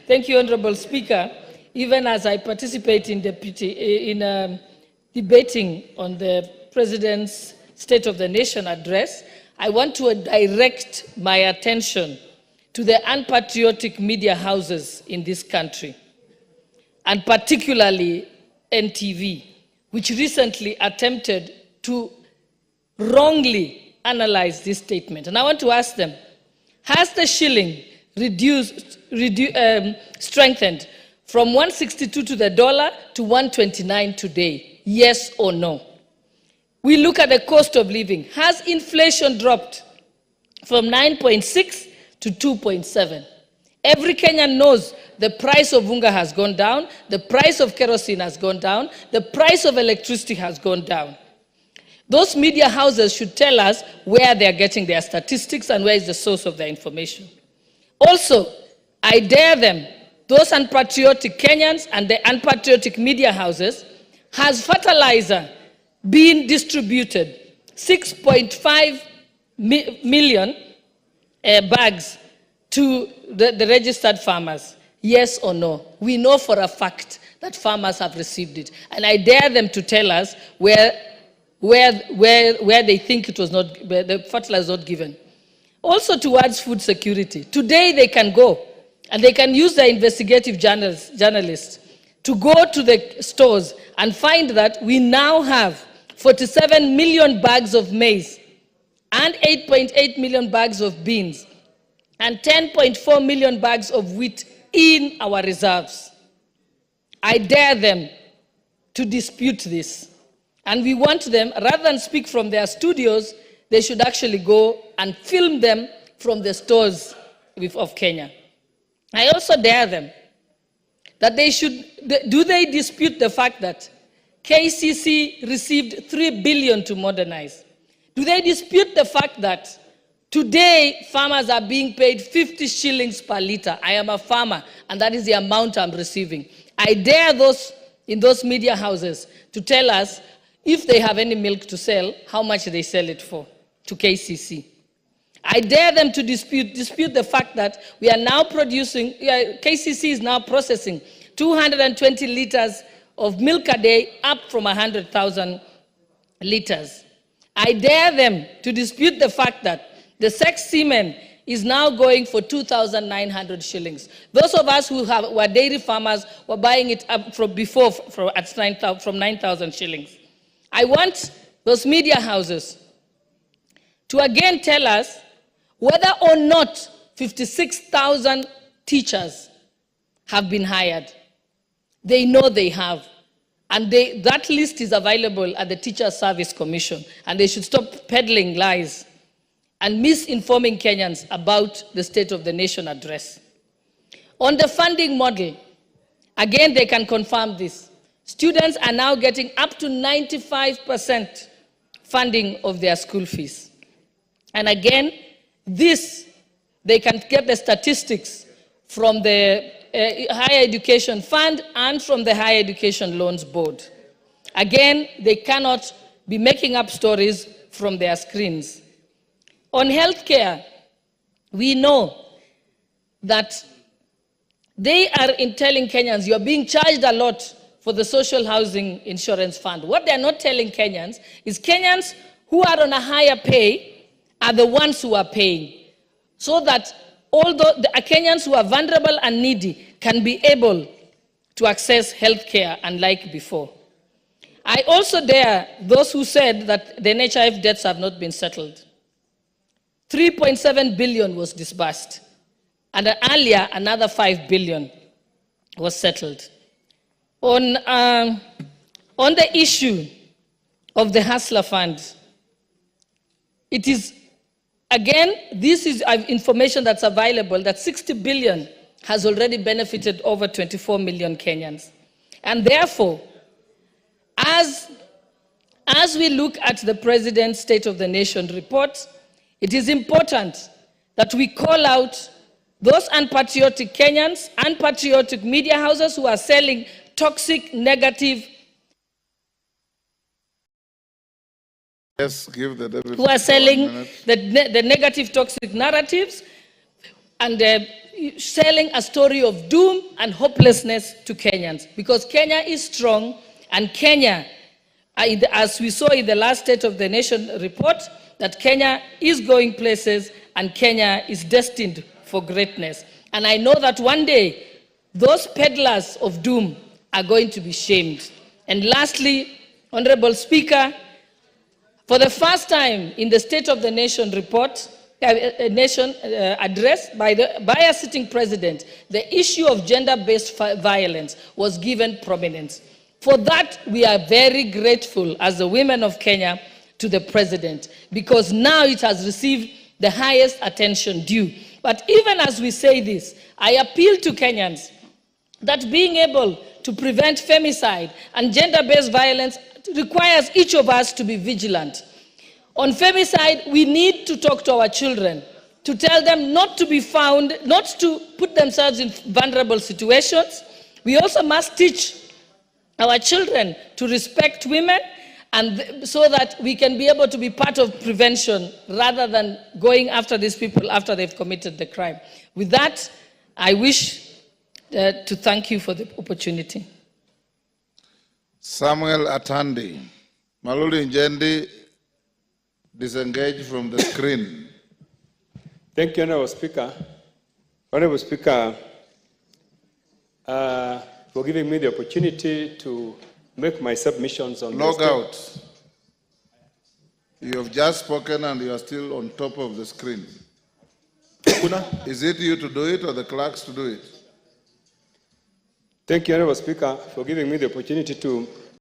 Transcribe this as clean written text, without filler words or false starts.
Thank you, Honorable Speaker. Even as I participate in debating on the President's State of the Nation address, I want to direct my attention to the unpatriotic media houses in this country, and particularly NTV, which recently attempted to wrongly analyze this statement. And I want to ask them, has the shilling strengthened from 162 to the dollar to 129 today? Yes or no? We look at the cost of living. Has inflation dropped from 9.6 to 2.7? Every Kenyan knows the price of unga has gone down, the price of kerosene has gone down, the price of electricity has gone down. Those media houses should tell us where they are getting their statistics and where is the source of their information. Also, I dare them, those unpatriotic Kenyans and the unpatriotic media houses, has fertilizer been distributed, 6.5 million bags to the registered farmers? Yes or no? We know for a fact that farmers have received it. And I dare them to tell us where they think it was not, where the fertilizer was not given. Also towards food security. Today they can go and they can use their investigative journalists to go to the stores and find that we now have 47 million bags of maize and 8.8 million bags of beans and 10.4 million bags of wheat in our reserves. I dare them to dispute this. And we want them, rather than speak from their studios, they should actually go and film them from the stores of Kenya. I also dare them that they should, do they dispute the fact that KCC received 3 billion to modernize? Do they dispute the fact that today farmers are being paid 50 shillings per liter? I am a farmer and that is the amount I'm receiving. I dare those in those media houses to tell us if they have any milk to sell, how much they sell it for to KCC. I dare them to dispute the fact that we are now producing, KCC is now processing 220 liters of milk a day, up from 100,000 liters. I dare them to dispute the fact that the sex semen is now going for 2,900 shillings. Those of us who were dairy farmers were buying it up from before from 9,000 shillings. I want those media houses to again tell us whether or not 56,000 teachers have been hired. They know they have. And that list is available at the Teacher Service Commission. And they should stop peddling lies and misinforming Kenyans about the State of the Nation address. On the funding model, again, they can confirm this. Students are now getting up to 95% funding of their school fees. And again, they can get the statistics from the Higher Education Fund and from the Higher Education Loans Board. Again, they cannot be making up stories from their screens. On healthcare, we know that they are telling Kenyans, you're being charged a lot for the social housing insurance fund. What they're not telling Kenyans is Kenyans who are on a higher pay are the ones who are paying, so that although the Kenyans who are vulnerable and needy can be able to access healthcare unlike before. I also dare those who said that the NHIF debts have not been settled. 3.7 billion was disbursed, and earlier another 5 billion was settled. On the issue of the Hustler Fund, it is, again, this is information that's available, that 60 billion has already benefited over 24 million Kenyans. And therefore, as we look at the President's State of the Nation report, it is important that we call out those unpatriotic Kenyans, unpatriotic media houses who are selling toxic, negative, yes, give the deputy who are selling the negative, toxic narratives, and selling a story of doom and hopelessness to Kenyans. Because Kenya is strong, and Kenya, as we saw in the last State of the Nation report, that Kenya is going places and Kenya is destined for greatness. And I know that one day, those peddlers of doom are going to be shamed. And lastly, Honorable Speaker, for the first time in the State of the Nation report, address by a sitting president, the issue of gender-based violence was given prominence. For that, we are very grateful as the women of Kenya to the president, because now it has received the highest attention due. But even as we say this, I appeal to Kenyans that being able to prevent femicide and gender-based violence requires each of us to be vigilant. On femicide, we need to talk to our children, to tell them not to be found, not to put themselves in vulnerable situations. We also must teach our children to respect women, and so that we can be able to be part of prevention rather than going after these people after they've committed the crime. With that, I wish to thank you for the opportunity. Samuel Atandi. Maluli Njendi, disengage from the screen. Thank you, Honorable Speaker. Honorable Speaker, for giving me the opportunity to make my submissions on Log out. You have just spoken and you are still on top of the screen. Is it you to do it or the clerks to do it? Thank you, Honorable Speaker, for giving me the opportunity to